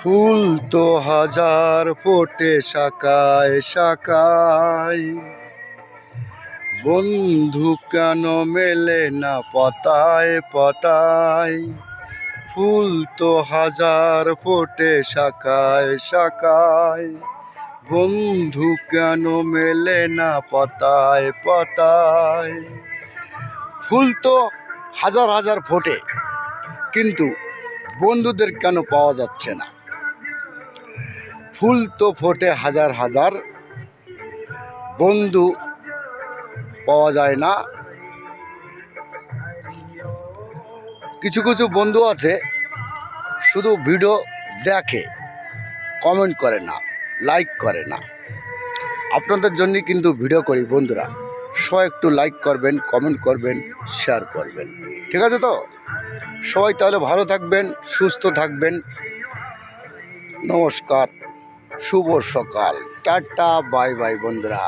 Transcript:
ফুল তো হাজার ফোটে শাখায় শাখায়, বন্ধু কেন মেলে না পাতায় পাতায়। ফুল তো হাজার ফোটে শাখায় শাখায়, বন্ধু কেন মেলে না পাতায় পাতায়। ফুল তো হাজার হাজার ফোটে, কিন্তু বন্ধুদের কেন পাওয়া যাচ্ছে না? ফুল তো ফোটে হাজার হাজার, বন্ধু পাওয়া যায় না। কিছু কিছু বন্ধু আছে শুধু ভিডিও দেখে, কমেন্ট করে না, লাইক করে না। আপনাদের জন্যই কিন্তু ভিডিও করি বন্ধুরা। সবাই একটু লাইক করবেন, কমেন্ট করবেন, শেয়ার করবেন, ঠিক আছে তো? সবাই তাহলে ভালো থাকবেন, সুস্থ থাকবেন। নমস্কার, শুভ সকাল, টাটা, বাই বাই বন্ধুরা।